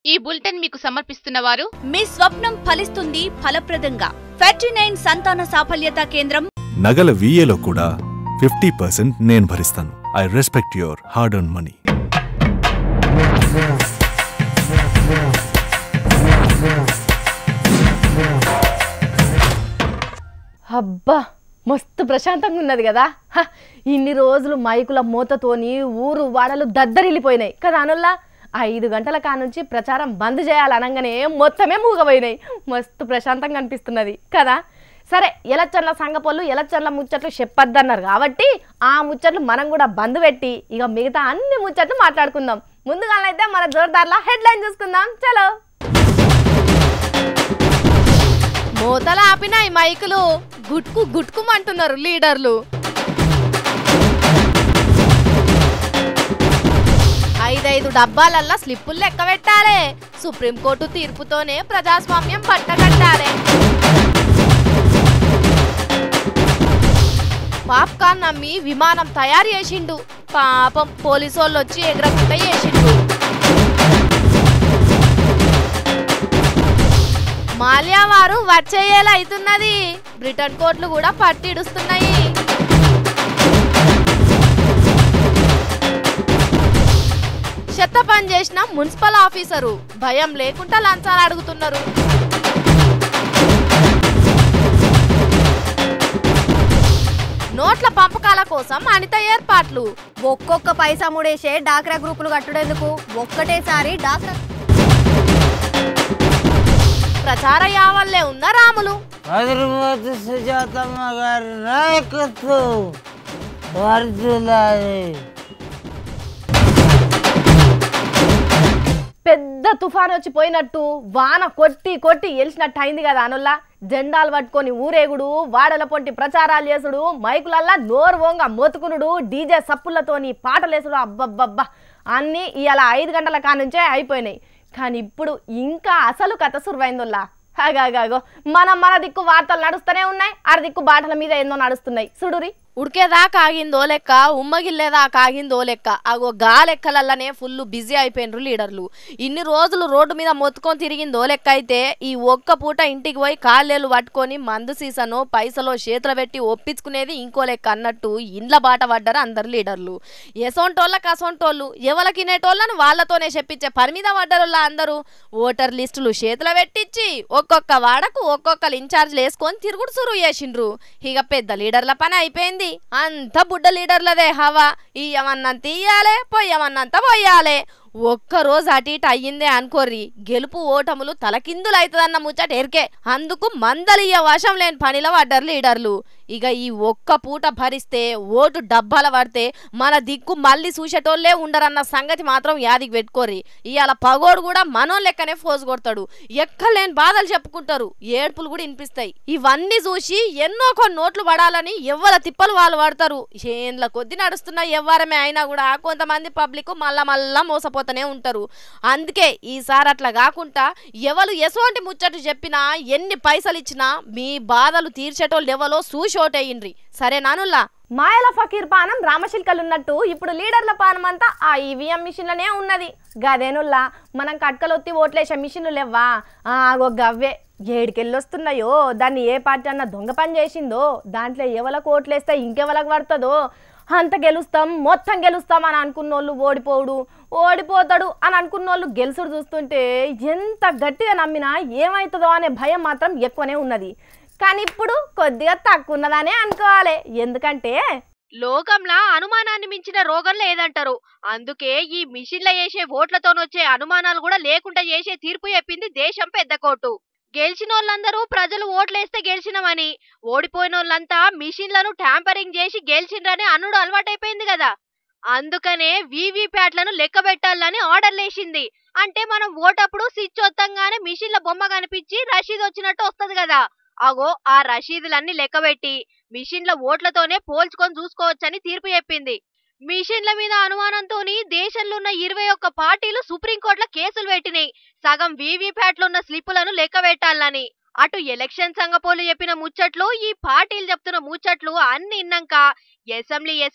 ఈ బులెటిన్ మీకు సమర్పిస్తున్న వారు మీ స్వప్నం ఫలిస్తుంది ఫలప్రదంగా 39 సంతాన సాఫల్యత కేంద్రం. నగల VAలో కూడా 50% నేను భరిస్తాను. I respect your hard earn money. అబ్బా మస్తు ప్రశాంతంగా ఉన్నది కదా. ఇన్ని రోజులు మైకుల మూతతోని ఊరు వాడలు దద్దరిల్లిపోయినాయి కదా అనుల్లా. 5 గంటల కానుంచి ప్రచారం బంద్ చేయాలనగానే మొత్తమే మూగపోయినాయి. మస్తు ప్రశాంతంగా అనిపిస్తున్నది కదా. సరే, ఎలచ్చర్ల సంగపోళ్ళు ఎలచ్చర్ల ముచ్చట్లు చెప్పొద్దన్నారు కాబట్టి ఆ ముచ్చట్లు మనం కూడా బంద్ పెట్టి ఇక మిగతా అన్ని ముచ్చట్లు మాట్లాడుకుందాం. ముందుగానైతే మన జోర్దార్ల హెడ్లైన్ చూసుకుందాం. చలో. మూతలు ఆపినాయి మైకులు, గుట్కు గుట్కుమంటున్నారు లీడర్లు. 5 డబ్బాలల్లా స్లిప్పులు లెక్క పెట్టాలి. సుప్రీంకోర్టు తీర్పుతోనే ప్రజాస్వామ్యం పట్టగట్టాలి. పాప్కార్న్ నమ్మి విమానం తయారు చేసిండు. పాపం పోలీసోళ్ళు వచ్చి ఎగరకుండా చేసిండు. మాల్యా వారు వచ్చేయేలా అవుతున్నది. బ్రిటన్ కోర్టులు కూడా పట్టిడుస్తున్నాయి. చెత్త పని చేసిన మున్సిపల్ ఆఫీసరు భయం లేకుండా లంచాలు అడుగుతున్నారు. నోట్ల పంపకాల కోసం అనిత ఏర్పాట్లు. ఒక్కొక్క పైసా ముడేసే డాక్రా గ్రూపులు కట్టుడేందుకు ఒక్కటేసారి డాక్రా ప్రచార యావల్లే ఉన్న రాములు. హైదరాబాద్ సుజాతమ్మ గారి నాయకత్వం వర్ధిల్లాలి. పెద్ద తుఫాను వచ్చి పోయినట్టు వాన కొట్టి కొట్టి ఎలిసినట్టు అయింది కదా అనుల్లా. జెండాలు పట్టుకొని ఊరేగుడు, వాడల పొంటి ప్రచారాలు చేసుడు, మైకులల్లా నోరు వంగ మొతుకునుడు, డీజే సప్పులతోని పాటలేసుడు. అబ్బబ్బబ్బా అన్నీ ఇవాళ 5 గంటల కానుంచే అయిపోయినాయి. కానీ ఇప్పుడు ఇంకా అసలు కథ సురువైందోల్లా. హాగాగో మన దిక్కు వార్తలు నడుస్తూనే ఉన్నాయి, ఆడ దిక్కు బాటల మీద ఎన్నో నడుస్తున్నాయి. చూడురి. ఉడికేదాకా ఆగిందో లెక్క, ఉమ్మగిల్లేదాకా ఆగిందో లెక్క. అగో గా లెక్కలల్లనే ఫుల్ బిజీ అయిపోయినరు లీడర్లు. ఇన్ని రోజులు రోడ్డు మీద మొత్తుకొని తిరిగిందో లెక్క అయితే ఈ ఒక్క పూట ఇంటికి పోయి కాళ్ళేళ్ళు పట్టుకొని మందు సీసనో పైసలో చేతులు పెట్టి ఒప్పించుకునేది ఇంకో లెక్క అన్నట్టు ఇండ్ల బాట పడ్డారు అందరు లీడర్లు. ఎసొంటోళ్ళకి అసొంటోళ్ళు ఎవరికినేటోళ్ళని వాళ్ళతోనే చెప్పించే పని మీద పడ్డారులా అందరూ. ఓటర్ లిస్టులు చేతులు పెట్టించి ఒక్కొక్క వాడకు ఒక్కొక్కరు ఇన్ఛార్జ్లు వేసుకొని తిరుగుడు సురువు చేసిండ్రు. ఇక పెద్ద లీడర్ల పని అయిపోయింది. అంత బుడ్డ లీడర్లదే హవా. ఇయ్యమన్నంత ఇయ్యాలే, పొయ్యమన్నంత పొయ్యాలే. ఒక్కరోజు అటు ఇటు అయ్యిందే అనుకోర్రి, గెలుపు ఓటములు తలకిందులు అవుతుందన్న ముచ్చట ఎరికే. అందుకు మందలియ్య వశం లేని పనిలో పడ్డారు లీడర్లు. ఇక ఈ ఒక్క పూట భరిస్తే ఓటు డబ్బాల పడితే మన దిక్కు మళ్ళీ చూసేటోళ్లే ఉండరన్న సంగతి మాత్రం యాదికి పెట్టుకోర్రి. ఇవాళ పగోడు కూడా మనోళ్ళ లెక్కనే ఫోజు కొడతాడు. ఎక్కలేని బాధలు చెప్పుకుంటారు, ఏడ్పులు కూడా వినిపిస్తాయి. ఇవన్నీ చూసి ఎన్నో కొన్ని నోట్లు పడాలని ఎవ్వర తిప్పలు వాళ్ళు పడతారు. ఏండ్ల కొద్ది నడుస్తున్న ఎవ్వరమే అయినా కూడా కొంతమంది పబ్లిక్ మళ్ళా మోసపోతూనే ఉంటారు. అందుకే ఈసారి అట్లా కాకుండా ఎవరు ఎటువంటి ముచ్చట్లు చెప్పినా ఎన్ని పైసలు ఇచ్చినా మీ బాధలు తీర్చేటోళ్ళు ఎవరో చూసోటేయండ్రి. సరే నానుల్లా. మాయల ఫకీర్ పానం రామశిల్కలున్నట్టు ఇప్పుడు లీడర్ల పానం అంతా ఆ ఈవీఎం మిషన్లనే ఉన్నది. గదేనుల్లా మనం కట్కలొత్తి ఓట్లేసే మిషన్లు లేవా, ఆగో గవ్వే. ఏడికెళ్ళొస్తున్నాయో దాన్ని ఏ పార్టీ అన్న దొంగ పని చేసిందో, దాంట్లో ఎవలకు ఓట్లేస్తే ఇంకెవలకు పడుతుందో, అంత గెలుస్తాం మొత్తం గెలుస్తాం అని అనుకున్నోళ్ళు ఓడిపోతాడు అని అనుకున్నోళ్ళు గెలుసుడు చూస్తుంటే ఎంత గట్టిగా నమ్మినా ఏమవుతుందో అనే భయం మాత్రం ఎక్కువనే ఉన్నది. కానీ ఇప్పుడు కొద్దిగా తక్కువ ఉన్నదనే అనుకోవాలి. ఎందుకంటే లోకంలా అనుమానాన్ని మించిన రోగం లేదంటారు. అందుకే ఈ మిషన్ల చేసే ఓట్లతోనొచ్చే అనుమానాలు కూడా లేకుండా చేసే తీర్పు చెప్పింది దేశం పెద్ద కోర్టు. గెలిచినోళ్ళందరూ ప్రజలు ఓట్లేస్తే గెలిచినమని, ఓడిపోయినోళ్ళంతా మిషన్లను ట్యాంపరింగ్ చేసి గెలిచిండ్రని అనుడు అలవాటైపోయింది కదా. అందుకనే వీవీప్యాట్లను లెక్క పెట్టాలని ఆర్డర్లేసింది. అంటే మనం ఓటప్పుడు స్విచ్ ఒత్తంగానే మిషన్ల బొమ్మ కనిపించి రషీద్ వచ్చినట్టు వస్తుంది కదా. అగో ఆ రషీదులన్నీ లెక్కబెట్టి మిషన్ల ఓట్లతోనే పోల్చుకొని చూసుకోవచ్చని తీర్పు చెప్పింది. మిషన్ల మీద అనుమానంతోని దేశంలో ఉన్న 21 పార్టీలు సుప్రీంకోర్టులో కేసులు పెట్టినాయి. సగం వీవీప్యాట్లున్న స్లిప్పులను లెక్క పెట్టాలని. అటు ఎలక్షన్ సంఘపోలు చెప్పిన ముచ్చట్లు, ఈ పార్టీలు చెప్తున్న ముచ్చట్లు అన్ని ఇన్నాక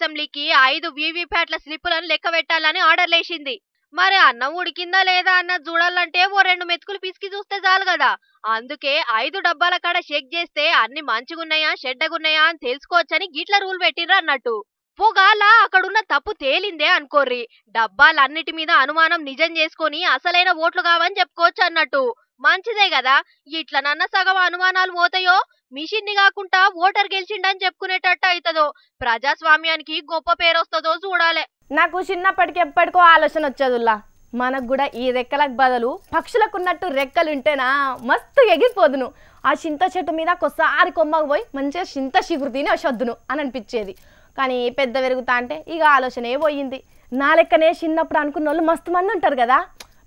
అసెంబ్లీకి 5 వీవీప్యాట్ల స్లిప్పులను లెక్క పెట్టాలని ఆర్డర్లేసింది. మరి అన్నం ఉడికిందా లేదా అన్న చూడాలంటే ఓ 2 మెతుకులు పిసికి చూస్తే చాలు కదా. అందుకే 5 డబ్బాల కాడ చెక్ చేస్తే అన్ని మంచిగున్నాయా చెడ్డగున్నాయా అని తెలుసుకోవచ్చని గిట్ల రూల్ పెట్టిర్రు అన్నట్టు. పొగాల అక్కడున్న తప్పు తేలిందే అనుకోర్రి, డబ్బాలన్నిటి మీద అనుమానం నిజం చేసుకొని అసలైన ఓట్లు కావని చెప్పుకోవచ్చు అన్నట్టు. మంచిదే కదా, ఇట్లనన్న సగం అనుమానాలు పోతాయో, మిషన్ ని కాకుండా ఓటర్ గెలిచిండని చెప్పుకునేటట్టు అవుతుందో, ప్రజాస్వామ్యానికి గొప్ప పేరు వస్తుందో చూడాలే. నాకు చిన్నప్పటికి ఎప్పటికో ఆలోచన వచ్చేదిలా, మనకు కూడా ఈ రెక్కలకు బదులు పక్షులకు ఉన్నట్టు రెక్కలు ఉంటేనా మస్తు ఎగిరిపోదును. ఆ చింత చెట్టు మీద కొసారి కొమ్మకు పోయి మంచిగా చింత చిగురు తిని వద్దొద్దును అని అనిపించేది. కానీ పెద్ద పెరుగుతా అంటే ఇక ఆలోచనే పోయింది. నా లెక్కనే చిన్నప్పుడు అనుకున్న వాళ్ళు మస్తు మంది ఉంటారు కదా,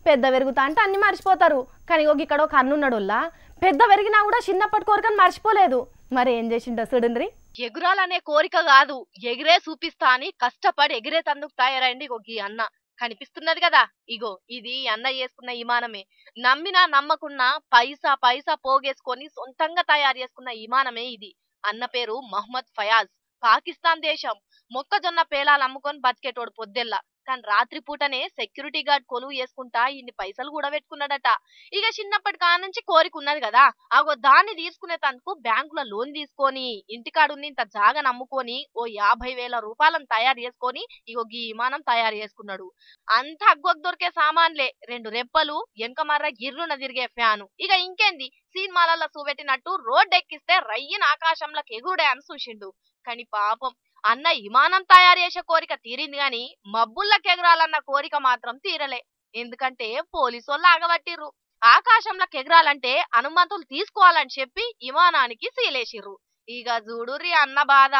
పెద్ద పెరుగుతా అంటే అన్ని మర్చిపోతారు. కానీ ఇక్కడ ఒక అన్నున్నాడుల్లా, పెద్ద పెరిగినా కూడా చిన్నప్పటి కోరికను మర్చిపోలేదు. మరి ఏం చేసిండో చూడండి. ఎగురాలనే కోరిక కాదు, ఎగిరే చూపిస్తా అని కష్టపడి ఎగిరే తందుకు తయారైంది ఈ అన్న. కనిపిస్తున్నది కదా, ఇగో ఇది అన్న చేసుకున్న విమానమే. నమ్మినా నమ్మకున్నా పైసా పైసా పోగేసుకొని సొంతంగా తయారు చేసుకున్న విమానమే ఇది. అన్న పేరు మహమ్మద్ ఫయాజ్. పాకిస్తాన్ దేశం. మొక్కజొన్న పేలాలు అమ్ముకొని బతికేటోడు పొద్దెల్లా. కానీ రాత్రి పూటనే సెక్యూరిటీ గార్డ్ కొలువు చేసుకుంటా ఇన్ని పైసలు కూడా పెట్టుకున్నాడట. ఇక చిన్నప్పటి కానుంచి కోరిక ఉన్నది కదా, అగో దాన్ని తీసుకునే తందుకు బ్యాంకులో లోన్ తీసుకొని ఇంటికాడున్న ఇంత జాగా నమ్ముకొని ఓ 50,000 రూపాయలను తయారు చేసుకొని ఇగో ఈ విమానం తయారు చేసుకున్నాడు. అంత అగ్గొక్ దొరికే సామాన్లే, 2 రెప్పలు, వెనక మర్ర గిర్రున తిరిగే ఫ్యాను. ఇక ఇంకేంది, సినిమాలలో చూపెట్టినట్టు రోడ్డు ఎక్కిస్తే రయ్యిన ఆకాశంలోకి ఎగురుడే అని చూసిండు. కానీ పాపం అన్న విమానం తయారు చేసే కోరిక తీరింది గాని మబ్బుల్లోకి ఎగరాలన్న కోరిక మాత్రం తీరలే. ఎందుకంటే పోలీసు వాళ్ళు ఆగబట్టిర్రు. ఆకాశంలోకి ఎగరాలంటే అనుమతులు తీసుకోవాలని చెప్పి విమానానికి సీలేసిర్రు. ఇక చూడుర్రి అన్న బాధ.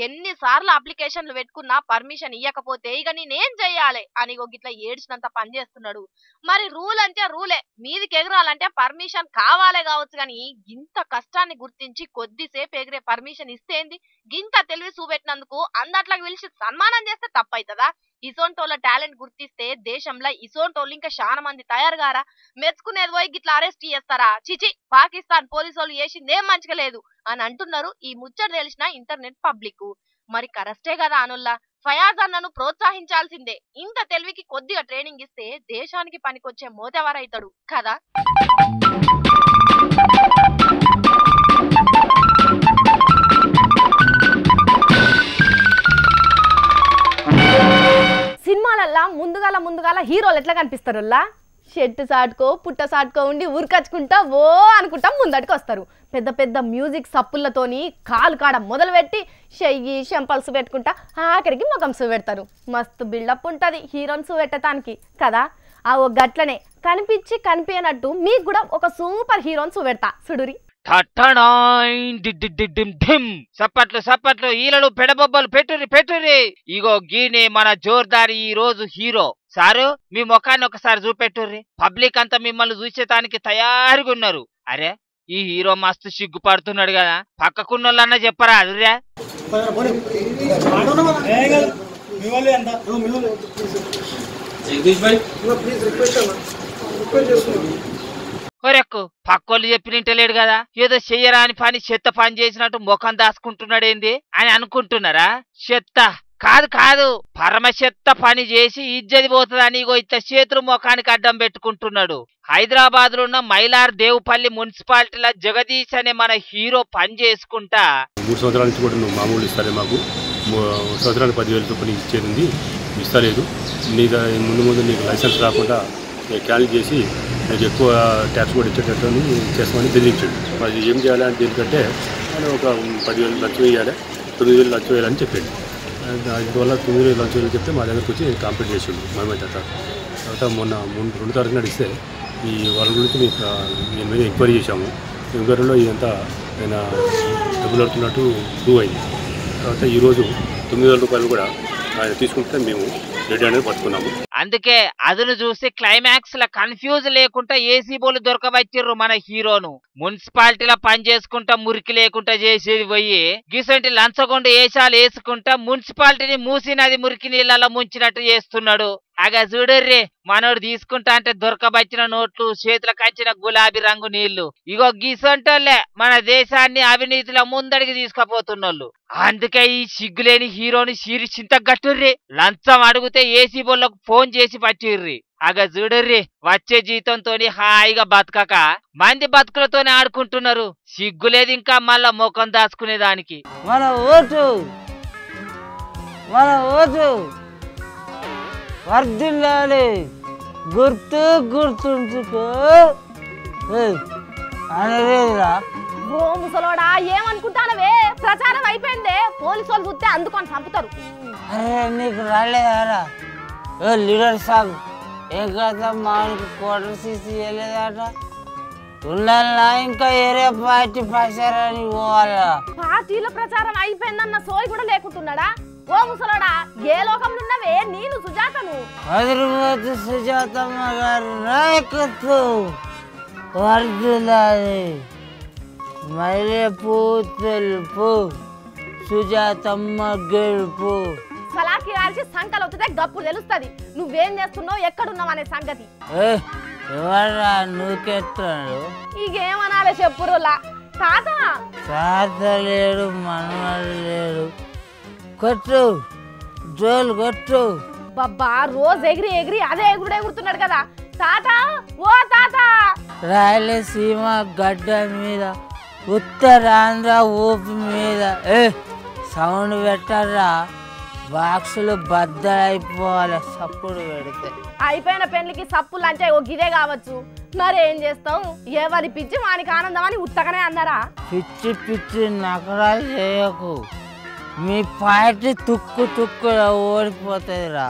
ఎన్నిసార్లు అప్లికేషన్లు పెట్టుకున్నా పర్మిషన్ ఇయ్యకపోతే ఇక నేనేం చెయ్యాలి అని గిట్లా ఏడ్చినంత పని చేస్తున్నాడు. మరి రూల్ అంటే రూలే, మీదికి ఎగరాలంటే పర్మిషన్ కావాలే కావచ్చు. కానీ గింత కష్టాన్ని గుర్తించి కొద్దిసేపు ఎగిరే పర్మిషన్ ఇస్తేంది, గింత తెలివి చూపెట్టినందుకు అందట్లకు పిలిచి సన్మానం చేస్తే తప్పవుతుందా? ఇసోంటోళ్ళ టాలెంట్ గుర్తిస్తే దేశంలో ఇసోంటోళ్ళు ఇంకా చాలా మంది తయారు గారా? మెచ్చుకునేది పోయి గిట్లా అరెస్ట్ చేస్తారా? చిచి, పాకిస్తాన్ పోలీసు వాళ్ళు చేసిందేం మంచిగా లేదు అని అంటున్నారు ఈ ముచ్చట తెలిసిన ఇంటర్నెట్ పబ్లిక్. మరి కరెస్టే కదా అనుల్లా, ఫయాజ్ అన్నను ప్రోత్సహించాల్సిందే. ఇంత తెలివికి కొద్దిగా ట్రైనింగ్ ఇస్తే దేశానికి పనికొచ్చే మోతెవరైతాడు కదా. సినిమాలల్లా ముందుగాల హీరోలు ఎట్లా కనిపిస్తారుల్లా, షెట్టు సాటుకో పుట్ట సాటుకో ఉండి ఊరికచ్చుకుంటా ఓ అనుకుంటా ముందటికి వస్తారు. పెద్ద పెద్ద మ్యూజిక్ సప్పులతోని కాలు కాడ మొదలుపెట్టి చెయ్యి చెంపల్సు పెట్టుకుంటా ఆఖరికి ముఖం చూపెడతారు. మస్తు బిల్డప్ ఉంటుంది హీరోయిన్ చూపెట్టడానికి కదా. ఆ ఓ గట్లనే కనిపించినట్టు మీకు కూడా ఒక సూపర్ హీరోయిన్ చూపెడతా చూడురి. సప్పట్లు సప్పట్లు ఈలలు పెడబొబ్బలు పెట్టుర్రి. ఇగో గీనే మన జోర్దారి ఈ రోజు హీరో. సారు, మీ ముఖాన్ని ఒకసారి చూపెట్టుర్రి. పబ్లిక్ అంతా మిమ్మల్ని చూసేటానికి తయారుగా ఉన్నారు. అరే, ఈ హీరో మస్తు సిగ్గుపడుతున్నాడు కదా, పక్కకున్నోళ్ళన్నా చెప్పరా అదురా. ఒరెక్కు, పక్కోళ్ళు చెప్పినంటలేడు కదా, ఏదో చెయ్యరాని పని చెత్త పని చేసినట్టు ముఖం దాచుకుంటున్నాడేంది అని అనుకుంటున్నారా? చెత్త కాదు, పరమ చెత్త పని చేసి ఇజ్జది పోతుందని ఇగో ఇట్ట చేతులు ముఖానికి అడ్డం పెట్టుకుంటున్నాడు. హైదరాబాద్ లో ఉన్న మైలార్ దేవుపల్లి మున్సిపాలిటీలో జగదీష్ అనే మన హీరో పని చేసుకుంటా 3 సంవత్సరాల నుంచి కూడా నువ్వు మామూలు ఇస్తారే, మాకు సంవత్సరానికి 10,000 చొప్పున ఇచ్చేది ఇస్తలేదు. నీకు ముందు నీకు లైసెన్స్ రాకుండా క్యాన్సిల్ చేసి నీకు ఎక్కువ ట్యాక్స్ కూడా ఇచ్చేటట్టు చేస్తామని బెదిరించాడు. మరి ఏం చేయాలంటే దీనికంటే ఆయన ఒక 10,000 లంచం వేయాలి, 9,000 లంచం వేయాలని చెప్పాడు. అందువల్ల 9,000 లంచం వేయాలని చెప్తే మా దగ్గరకు వచ్చి కంప్లీట్ చేసాడు మేమైతే. తర్వాత మొన్న 2 తారీఖు నడిస్తే ఈ వాళ్ళ గురించి దీని మీద ఎంక్వైరీ చేశాము. ఎంక్వైరీలో ఇదంతా ఆయన డబ్బులు అడుతున్నట్టు ప్రూవ్ అయింది. తర్వాత ఈరోజు 9,000 రూపాయలు కూడా ఆయన తీసుకుంటే మేము రెడీ అనేది పట్టుకున్నాము. అందుకే అదును చూసి క్లైమాక్స్ ల కన్ఫ్యూజ్ లేకుండా ఏసీ బోలు దొరకబట్టిర్రు మన హీరోను. మున్సిపాలిటీలో పని చేసుకుంటా మురికి లేకుండా చేసేది పోయి గిసంటి లంచగొండ ఏషాలు వేసుకుంటా మున్సిపాలిటీని మూసి నది మురికి నీళ్ళలో ముంచినట్టు చేస్తున్నాడు. అగా చూడర్రి మనోడు తీసుకుంటా అంటే దొరకబచ్చిన నోట్లు చేతులకు వచ్చిన గులాబీ రంగు నీళ్లు ఇగో గీసంటోళ్లే మన దేశాన్ని అవినీతిలో ముందడికి తీసుకుపోతున్నోళ్ళు. అందుకే ఈ సిగ్గులేని హీరోని సీరి చింతగట్టుర్రి. లంచం అడిగితే ఏసీ బోళ్ళకు ఫోన్ చేసి పచ్చిర్రి. అగా చూడర్రి వచ్చే జీతంతోని హాయిగా బతకక మంది బతుకులతోనే ఆడుకుంటున్నారు. సిగ్గులేదు ఇంకా మళ్ళా ముఖం దాచుకునేదానికి. మన ఓటు వర్దిల్లాలి, గుర్తుంచుకో అనలేదురా. ఓ ముసలోడా ఏమనుకుంటానవే, ప్రచారం అయిపోయిందే, పోలీసు వాళ్ళు చూస్తే అందుకొని చంపుతారు. అరే నీకు రాలేదారా లీడర్ సాబ్? ఏం కదా మామూలుగా క్వార్టర్ సీసీ వెళ్ళేదాట ఉండాలా? ఇంకా ఏరే పార్టీ ప్రచారాన్ని పోవాలా? పార్టీల ప్రచారం అయిపోయిందన్న సోయి కూడా లేకుంటున్నాడా? ఓ ముసలోడా ఏ లోకంలో ఉన్నవే, నేను సుజాతను. హైదరాబాద్ సుజాతమ్మ గారు నాయకత్వం వర్ధిల్లాలి. మల్లెపూ తెలుపు, సుజాతమ్మ గెలుపు. సలాకి రాల్చి సంకలు అవుతుందే గప్పుడు తెలుస్తుంది నువ్వేం చేస్తున్నావు, ఎక్కడున్నావు అనే సంగతి. ఎవరా నువ్వుకెత్తాడు? ఇకేమనాలే చెప్పురులా. తాత లేడు, మనవాడు లేడు. కొట్టు జోలు కొట్టు. బాబా రోజు ఎగిరి ఎగిరి అదే ఎగురుడు ఎగురుతున్నాడు కదా తాత. ఓ తాత, రాయలసీమ గడ్డ మీద, ఉత్తరాంధ్ర ఊపి మీద సౌండ్ పెట్టరా, బాక్సులు బద్దలైపోవాలి సప్పుడు పెడితే. అయిపోయిన పెళ్లికి సప్పులు అంటే ఓ గిదే కావచ్చు, మరేం చేస్తాం, ఎవరి పిచ్చి వానికి ఆనందం అని ఉత్తగానే అన్నారా? పిచ్చి పిచ్చి నకరాలు చేయకు, మీ పార్టీ తుక్కు ఓడిపోతుందిరా.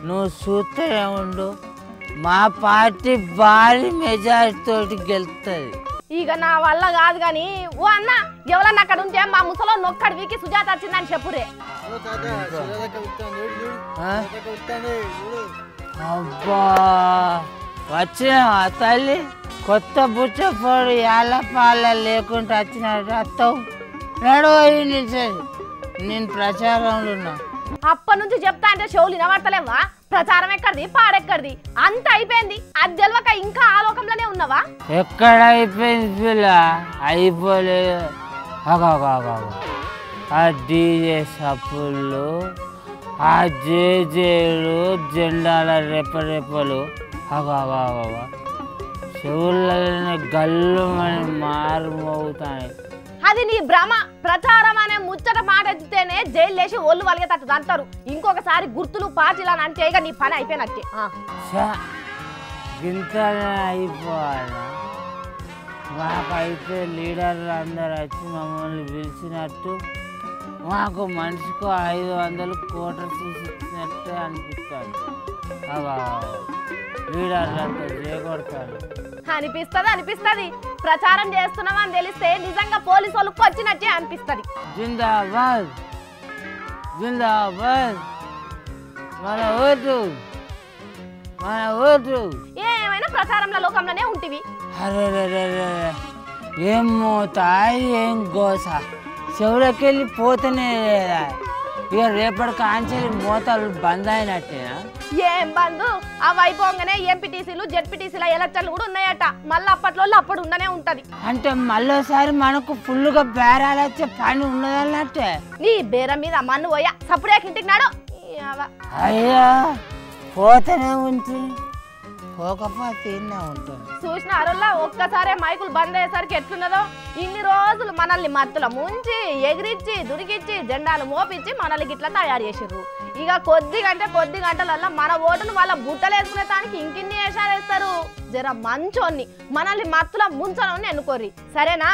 నువ్వు చూస్తూనే ఉండు, మా పార్టీ భారీ మెజారిటీ తోటి గెలుస్తుంది. ఇక నా వల్ల కాదు గాని ఓ అన్న ఎవరన్నా అక్కడ ఉంటే మా ముసలో నొక్కడి వీకి సుజాత వచ్చిందని చెప్పురే. అబ్బా వచ్చినావా తల్లి? కొత్త బుచ్చపోడు యాళ్ళ పాల లేకుండా వచ్చినట్టు అత్తవు నడువు నుంచి. నేను ప్రచారంలో ఉన్నా. అప్పటి నుంచి చెప్తా అంటే షోలు వినబడతలేవా? ప్రచారం ఎక్కడిది, పాడెక్కడిది, అంత అయిపోయింది. అది తెలియక ఇంకా ఆలోకంలోనే ఉన్నావా? ఎక్కడ అయిపోయింది పిల్ల? అయిపోలేదు. ఆ డీజే సప్పుళ్ళు, ఆ జేజేలు, జెండాల రెపరెపలు చెవులని గల్లు అని మారుమోగుతాయి. అది నీ భ్రమ. ప్రచారం అనే ముచ్చట మాట ఎత్తితేనే జైలు లేచి ఒళ్ళు వలిగేటట్టు అంటారు. ఇంకొకసారి గుర్తులు పార్టీలు అని అంటే ఇక నీ పని అయిపోయినట్టే. గింతనే అయిపోవాలా? మాకైతే లీడర్లు అందరు వచ్చి మమ్మల్ని పిలిచినట్టు, మాకు మనిషికి 500 కోట్లు తీసిచ్చినట్టే అనిపిస్తాను. లీడర్లంతా చేయగొడతాను అనిపిస్తుంది. ప్రచారం చేస్తున్నామని తెలిస్తే నిజంగా పోలీసు వాళ్ళకి వచ్చినట్టే అనిపిస్తుంది. జిందాబాద్ జిందాబాద్, మన ఓటు. ఏమైనా ప్రచారంలో లోకంలోనే ఉంటివి. అరే ఏం మోత, ఏం గోస, చెవులకెళ్ళి పోతనే లేదా? ఇక రేపటి కాంచెలి మోతాలు బంద్ అయినట్టేనా? ఏం బంధు, అవి అయిపోగానే ఎంపీటీసీలు జెడ్పీటీసీల ఎలక్షన్లు కూడా ఉన్నాయట. మళ్ళీ అప్పట్లో అప్పుడు ఉండనే ఉంటది. అంటే మళ్ళీసారి మనకు ఫుల్గా బేరాలు వచ్చే పని ఉన్నదన్నట్టే. నీ బేరం మీద మన్ను పోయా సప్పుడే ఇంటికి నాడు. అయ్యా పోతనే ఉంటుంది, పోకపోతే ఉంటుంది. చూసిన అరుల్లా ఒక్కసారే మైకులు బంద్ అయ్యేసరికి ఎట్లున్నదో. ఇన్ని రోజులు మనల్ని మత్తుల ముంచి ఎగిరిచ్చి దురికిచ్చి జెండాలు మోపించి మనల్ని గిట్లా తయారు చేసిర్రు. ఇక కొద్ది గంటలల్లా మన ఓటును వాళ్ళ బుట్టలు వేసుకునే దానికి ఇంకిన్ని వేషాలు వేస్తారు. జర మంచోన్ని మనల్ని మత్తుల ముంచనని ఎన్నుకోర్రి, సరేనా?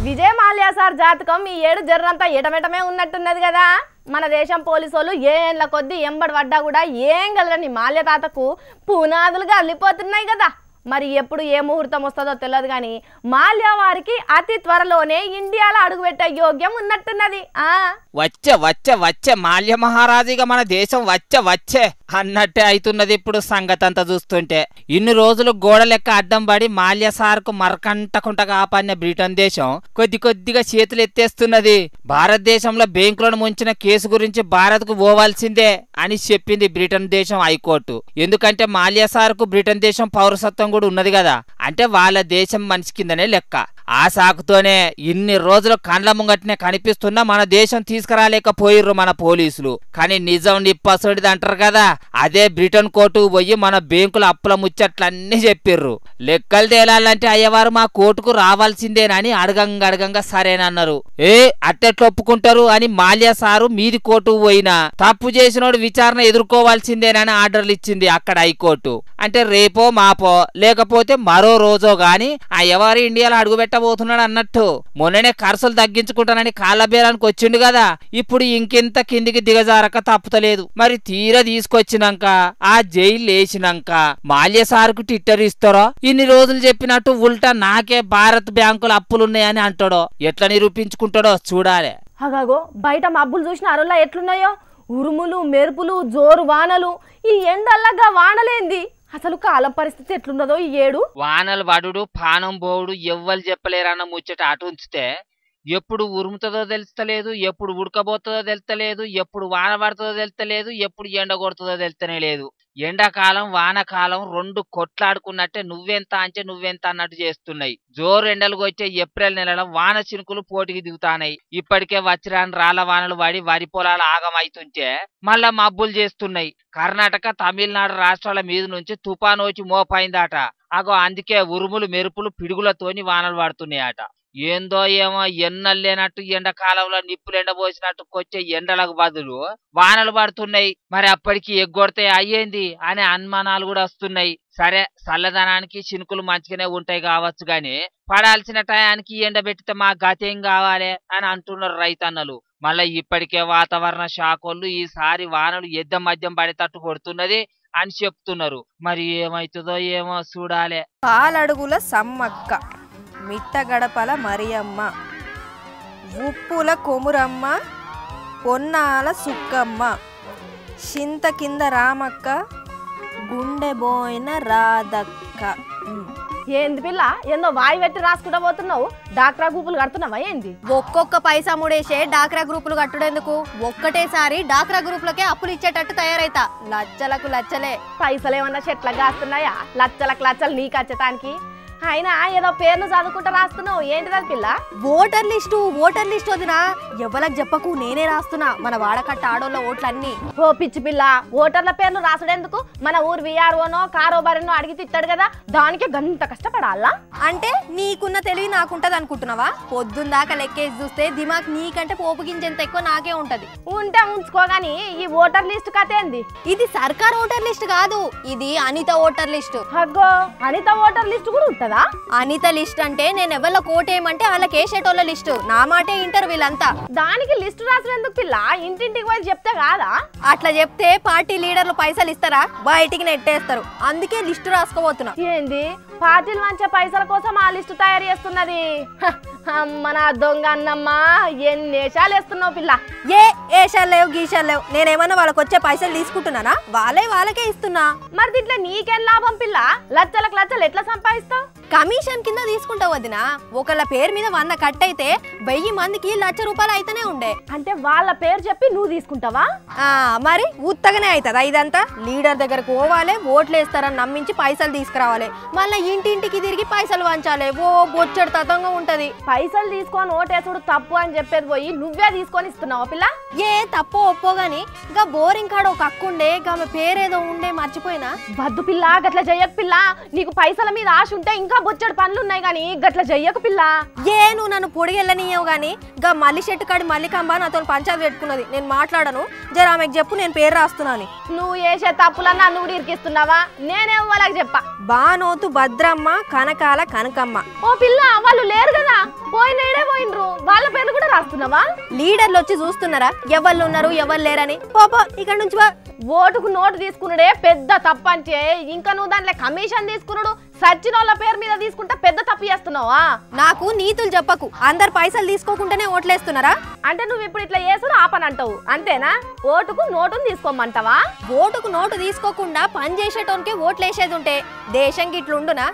విజయ్ మాల్యా సార్ జాతకం ఈ ఏడు జర్రంతా ఎటమెటమే ఉన్నట్టున్నది కదా. మన దేశం పోలీసు వాళ్ళు ఏళ్ళ కొద్దీ ఎంబడి పడ్డా కూడా ఏం గలరని మాల్య తాతకు పునాదులుగా అల్లిపోతున్నాయి కదా. మరి ఎప్పుడు ఏ ముహూర్తం వస్తుందో తెలియదు కానీ మాల్యా వారికి అతి త్వరలోనే ఇండియాలో అడుగుపెట్టే యోగ్యం ఉన్నట్టున్నది. వచ్చే వచ్చే వచ్చే మాల్య మహారాజుగా మన దేశం వచ్చే అన్నట్టే అవుతున్నది ఇప్పుడు సంగతి అంతా చూస్తుంటే. ఇన్ని రోజులు గోడ లెక్క అడ్డం పడి మాల్య సార్కు మరకంటకుంట కాపాడిన బ్రిటన్ దేశం కొద్దిగా చేతులు ఎత్తేస్తున్నది. భారతదేశంలో బ్యాంకులను ముంచిన కేసు గురించి భారత్ కు పోవాల్సిందే అని చెప్పింది బ్రిటన్ దేశం హైకోర్టు. ఎందుకంటే మాల్య సార్కు బ్రిటన్ దేశం పౌరసత్వం కూడా ఉన్నది కదా, అంటే వాళ్ళ దేశం మనిషి కిందనే లెక్క. ఆ సాకుతోనే ఇన్ని రోజులు కండ్ల ముంగట్నే కనిపిస్తున్నా మన దేశం తీసుకురాలేకపోయిర్రు మన పోలీసులు. కానీ నిజం నిప్పసోడిది అంటారు కదా, అదే బ్రిటన్ కోర్టుకు పోయి మన బ్యాంకుల అప్పుల ముచ్చట్లన్నీ చెప్పిర్రు. లెక్కలు తేలాలంటే అయ్యవారు మా కోర్టుకు రావాల్సిందేనని అడగంగా సరేనన్నారు. అట్టెట్లు ఒప్పుకుంటారు అని మాల్యా సారు మీది కోర్టుకు పోయినా తప్పు చేసినోడు విచారణ ఎదుర్కోవాల్సిందేనని ఆర్డర్లు ఇచ్చింది అక్కడ హైకోర్టు. అంటే రేపో మాపో లేకపోతే మరో రోజో గాని అయ్యవారు ఇండియాలో అడుగుపెట్టబోతున్నాడు అన్నట్టు. మొన్ననే ఖర్చులు తగ్గించుకుంటానని కాళ్ళబేరానికి వచ్చిండు కదా, ఇప్పుడు ఇంకెంత కిందికి దిగజారక తప్పుతలేదు. మరి తీర తీసుకొచ్చినాక ఆ జైలు వేసినాక మాల్య సార్కు టిట్టర్ ఇస్తారో, ఇన్ని రోజులు చెప్పినట్టు ఉల్టా నాకే భారత్ బ్యాంకుల అప్పులున్నాయని అంటాడో, ఎట్లా నిరూపించుకుంటాడో చూడాలి. అగాగో బయట మబ్బులు చూసిన అరుల్లా ఎట్లున్నాయో, ఉరుములు మెరుపులు జోరు వానలు. ఈ ఎండల్లగా వానలేంది, అసలు కాలం పరిస్థితి ఎట్లున్నదో ఈ ఏడు. వానలు వడుడు పానం బోవుడు ఎవ్వరు చెప్పలేరన్న ముచ్చట అటు ఉంచితే ఎప్పుడు ఉరుముతుందో తెలుస్తలేదు, ఎప్పుడు ఉడకబోతుందో తెలుస్తలేదు, ఎప్పుడు వాన పడుతుందో తెలుస్తలేదు, ఎప్పుడు ఎండ కొడుతుందో తెలుస్తనే లేదు. ఎండాకాలం వానకాలం రెండు కొట్లాడుకున్నట్టే నువ్వెంత అంటే నువ్వెంత అన్నట్టు చేస్తున్నాయి. జోరు ఎండలు వచ్చే ఏప్రిల్ నెలలో వాన చినుకులు పోటీకి దిగుతానాయి. ఇప్పటికే వచ్చిరాని రాళ్ల వానలు పడి వరి పొలాలు ఆగమైతుంటే మళ్ళా మబ్బులు చేస్తున్నాయి. కర్ణాటక తమిళనాడు రాష్ట్రాల మీద నుంచి తుఫాను వచ్చి మోపైందట. అగో అందుకే ఉరుములు మెరుపులు పిడుగులతోని వానలు పడుతున్నాయట. ఏందో ఏమో ఎన్నలేనట్టు ఎండాకాలంలో నిప్పులు ఎండబోసినట్టు కొచ్చే ఎండలకు బదులు వానలు పడుతున్నాయి. మరి అప్పటికి ఎగ్గొడితే అయ్యేంది అనే అనుమానాలు కూడా వస్తున్నాయి. సరే చల్లదనానికి చినుకులు మంచిగానే ఉంటాయి కావచ్చు గాని పడాల్సిన టయానికి ఎండబెట్టితే మా గతేం కావాలి అని అంటున్నారు రైతన్నలు. మళ్ళా ఇప్పటికే వాతావరణ శాఖోళ్ళు ఈసారి వానలు ఎద్దం మధ్యం పడేటట్టు కొడుతున్నది అని చెప్తున్నారు. మరి ఏమైతుందో ఏమో చూడాలే. పాలడుగుల సమ్మక్క, మిట్ట గడపల మరియమ్మ, ఉప్పుల కొమురమ్మ, పొన్నాల సుక్కమ్మ, చింత కింద రామక్క, గుండె బోయిన రాధక్క. ఏంది పిల్ల, ఏందో వాయి పెట్టి రాసుకుంటా పోతున్నావు? డాక్రా గ్రూపులు కడుతున్నావా ఏంది? ఒక్కొక్క పైసా ముడేసే డాక్రా గ్రూపులు కట్టుడేందుకు? ఒక్కటేసారి డాక్రా గ్రూపులకే అప్పులు ఇచ్చేటట్టు తయారైతా. లచ్చలకు లచ్చలే. పైసలు ఏమన్నా చెట్లకు కాస్తున్నాయా? లచ్చలకు లచ్చలు నీకు వచ్చటానికి. అయినా ఏదో పేర్లు చదువుకుంటా రాస్తున్నావు, ఏంటిదని పిల్ల? ఓటర్ లిస్టు వదినా, ఎవరికి చెప్పకు, నేనే రాస్తున్నా మన వాడకట్ట ఆడోళ్ళ ఓట్లన్నీ. ఓ పిచ్చి పిల్ల, ఓటర్ల పేర్లు రాసుడెందుకు? మన ఊరు విఆర్ఓనో కారోబారినో అడిగితే ఇస్తాడు కదా, దానికి గంత కష్టపడాలా? అంటే నీకున్న తెలివి నాకుంటది అనుకుంటున్నావా? పొద్దుందాకా లెక్కేసి చూస్తే దిమాగ్ నీకంటే పోపు గింజంత ఎక్కువ నాకే ఉంటది. ఉంటే ఉంచుకోగాని ఈ ఓటర్ లిస్టు కథ ఏంది? ఇది సర్కార్ ఓటర్ లిస్ట్ కాదు, ఇది అనిత ఓటర్ లిస్టు. అగ్గో, అనిత ఓటర్ లిస్టు కూడా ఉంటదా? అనిత లిస్ట్ అంటే నేను ఎవరిలో కోటేయమంటే వాళ్ళకి వేసేటోళ్ళ లిస్టు. నా మాటే ఇంటర్ వీళ్ళంతా. దానికి లిస్టు రాసినందుకు పిల్ల ఇంటింటికి పోయి చెప్తే కాదా? అట్లా చెప్తే పార్టీ లీడర్లు పైసలు ఇస్తారా? బయటికి నెట్టేస్తారు. అందుకే లిస్టు రాసుకోబోతున్నా. ఏంది, పార్టీలు మంచి పైసల కోసం ఆ లిస్టు తయారు చేస్తున్నది? అమ్మ నా దొంగ అన్నమ్మా, ఎన్ని వేషాలు వేస్తున్నావు పిల్ల? ఏషాలు లేవు గీషాలు లేవు. నేనేమన్నా వాళ్ళకి వచ్చే పైసలు తీసుకుంటున్నానా? వాళ్ళకే ఇస్తున్నా. మరి దీంట్లో నీకేం లాభం పిల్ల? లచ్చలకు లచ్చలు ఎట్లా సంపాదిస్తావు? కమిషన్ కింద తీసుకుంటావు వదినా. ఒకళ్ళ పేరు మీద 100 కట్ అయితే 1000 మందికి ₹1,00,000 అయితేనే ఉండే. అంటే వాళ్ళ పేరు చెప్పి నువ్వు తీసుకుంటావా? మరి ఉత్తగానే అవుతుందా ఇదంతా? లీడర్ దగ్గరకు పోవాలి, ఓట్లు వేస్తారని నమ్మించి పైసలు తీసుకురావాలి, మళ్ళీ ఇంటింటికి తిరిగి పైసలు వంచాలి. ఓ బొచ్చడు తతంగా ఉంటది. పైసలు తీసుకొని ఓటేసుడు తప్పు అని చెప్పేది పోయి నువ్వే తీసుకొని ఇస్తున్నావా పిల్ల? తప్పో ఒప్పో గాని గా బోరింగ్ కాడ ఒక అక్కుండే, ఆమె పేరేదో ఉండే మర్చిపోయినా. వద్దు పిల్ల, గట్ల చెయ్యకు పిల్ల. నీకు పైసల మీద ఆశ ఉంటే ఇంకా బొచ్చడు పనులు ఉన్నాయి గాని గట్ల చెయ్యకు పిల్ల. నువ్వు నన్ను పొడిగెళ్ళనియవు గాని గా మల్లి చెట్టు కాడి మల్లికంబ నాతో పంచాయతీ పెట్టుకున్నది. నేను మాట్లాడను, జర ఆమెకు చెప్పు నేను పేరు రాస్తున్నాను. నువ్వు చేసే తప్పులన్నా నువ్వు కూడా ఇరికిస్తున్నావా? నేనేం వాళ్ళకి చెప్పా. బానోతు భద్రమ్మ, కనకాల కనకమ్మ. ఓ పిల్ల, వాళ్ళు లేరు కదా, పోయినడే పోయినరు. వాళ్ళ పేర్లు కూడా రాస్తున్నావా? లీడర్లు వచ్చి చూస్తున్నారా ఎవళ్ళు ఉన్నారు ఎవరు లేరని? పోపో ఇక్కడ నుంచి. ఓటుకు నోటు తీసుకున్నాడే పెద్ద తప్పంటే ఇంకా నువ్వు దాంట్లో కమిషన్ తీసుకున్నాడు సచ్చిన వాళ్ళ పేరు మీద తీసుకుంటా పెద్ద తప్పు చేస్తున్నావా? నాకు నీతులు చెప్పకు. అందరు పైసలు తీసుకోకుండానే ఓట్లేస్తున్నారా? అంటే నువ్వు ఇప్పుడు ఇట్లా చేసుడు ఆపనంటావు అంతేనా? ఓటుకు నోటును తీసుకోమంటావా? ఓటుకు నోటు తీసుకోకుండా పని చేసేటోనికి ఓట్లేసేది ఉంటే దేశం గిట్లుండునా?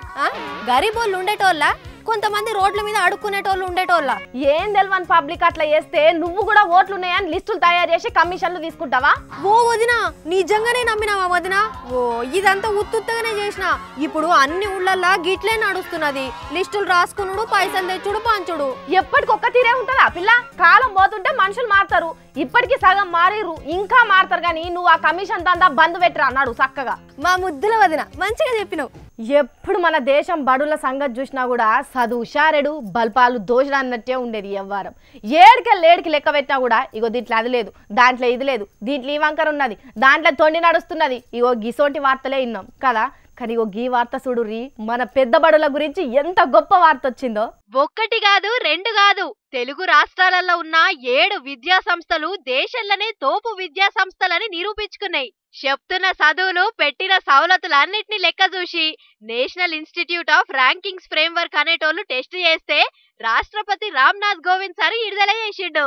గరీబోళ్ళు ఉండేటోళ్ళ, కొంతమంది రోడ్ల మీద అడుక్కునేటోళ్ళు ఉండేటోళ్ళ. ఏం తెలవని పబ్లిక్ అట్లా చేస్తే నువ్వు కూడా ఓట్లున్నాయని లిస్టులు తయారు చేసి కమిషన్లు తీసుకుంటావా? ఓ వదినా, నిజంగానే నమ్మినావా వదినా? ఓ ఇదంతా ఉత్తుత్తగానే చేసిన. ఇప్పుడు అన్ని ఊళ్ళల్లా గిట్లే నడుస్తున్నది. లిస్టులు రాసుకునుడు, పైసలు తెచ్చుడు, పంచుడు. ఎప్పటికొక్క తీరే ఉంటుందా పిల్ల? కాలం పోతుంటే మనుషులు మారుతారు. ఇప్పటికి సగం మారిరు, ఇంకా మారుతారు. కానీ నువ్వు ఆ కమిషన్ దందా బంద్ పెట్టరా అన్నాడు చక్కగా. మా ముద్దుల వదిన మంచిగా చెప్పినావు. ఎప్పుడు మన దేశం బడుల సంగతి చూసినా కూడా చదువు షారెడు బల్పాలు దోషణ అన్నట్టే ఉండేది. ఎవ్వారం ఏడికి లెక్క పెట్టినా కూడా ఇగో దీంట్లో అది లేదు, దాంట్లో ఇది లేదు, దీంట్లో ఈ వంకర ఉన్నది, దాంట్లో తొండి నడుస్తున్నది. ఇగో గిసోటి వార్తలే విన్నాం కదా. కానీ ఇగో గీ వార్త చూడుర్రి, మన పెద్ద బడుల గురించి ఎంత గొప్ప వార్త వచ్చిందో. ఒక్కటి కాదు, రెండు కాదు, తెలుగు రాష్ట్రాలలో ఉన్న 7 విద్యా సంస్థలు దేశంలోనే తోపు విద్యా సంస్థలని నిరూపించుకున్నాయి. చెప్తున్న చదువులు, పెట్టిన సవలతులన్నిటిని లెక్క చూసి national institute of rankings framework అనేటోళ్ళు టెస్ట్ చేస్తే రాష్ట్రపతి రామ్నాథ్ కోవింద్ సార్ విడుదల చేసిండు.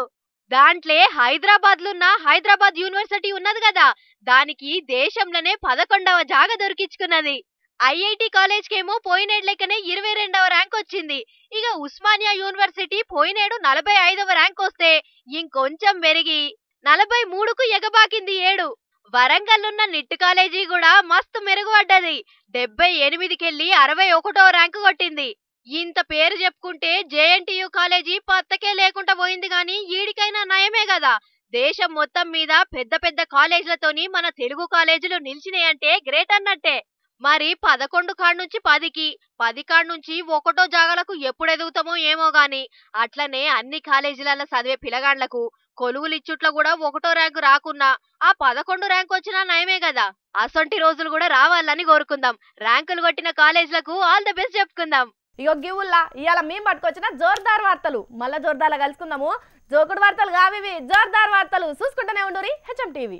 దాంట్లో హైదరాబాద్లున్న హైదరాబాద్ యూనివర్సిటీ ఉన్నది కదా, దానికి దేశంలోనే 11వ జాగ దొరికించుకున్నది. ఐఐటి కాలేజ్ కేమో పోయినేడు లెక్కనే 22వ ర్యాంక్ వచ్చింది. ఇక ఉస్మానియా యూనివర్సిటీ పోయినేడు 45వ ర్యాంక్ వస్తే ఇంకొంచెం పెరిగి 43కు ఎగబాకింది 7. వరంగల్లున్న నిట్ కాలేజీ కూడా మస్తు మెరుగుపడ్డది. 78కెళ్ళి 61వ ర్యాంకు కొట్టింది. ఇంత పేరు చెప్పుకుంటే జేఎన్టీయూ కాలేజీ పత్తకే లేకుండా పోయింది. గాని ఈడికైనా నయమే కదా. దేశం మొత్తం మీద పెద్ద పెద్ద కాలేజీలతోని మన తెలుగు కాలేజీలు నిలిచినాయంటే గ్రేట్ అన్నట్టే. మరి 11 కాడ నుంచి 10కి, 10 కాడ నుంచి 1వ జాగాలకు ఎప్పుడు ఎదుగుతామో ఏమో గాని, అట్లనే అన్ని కాలేజీలలో చదివే పిల్లగాండ్లకు కొలువులిచ్చుట్లో కూడా 1వ ర్యాంకు రాకున్నా ఆ 11 ర్యాంకు వచ్చినా నయమే కదా. అసొంటి రోజులు కూడా రావాలని కోరుకుందాం. ర్యాంకులు కొట్టిన కాలేజీలకు ఆల్ ది బెస్ట్ చెప్పుకుందాం. ఇగో గివుల్లా ఇవాళ మేము పట్టుకొచ్చిన జోర్దార్ వార్తలు. మళ్ళా జోర్దార్లో కలుసుకుందాము. జోకుడు వార్తలు కావివి, జోర్దార్ వార్తలు చూసుకుంటూనే ఉండురి హెచ్ఎం టీవీ.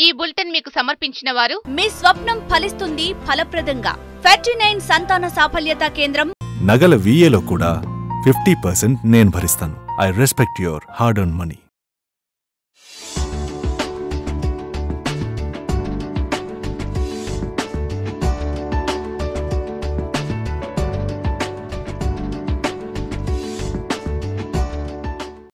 ఈ బులెటిన్ మీకు సమర్పించిన వారు మీ స్వప్నం ఫలిస్తుంది ఫలప్రదంగా. 39 సంతాన సాఫల్యత కేంద్రం. నగల VAలో కూడా 50% నేను భరిస్తాను. I respect your hard earn money.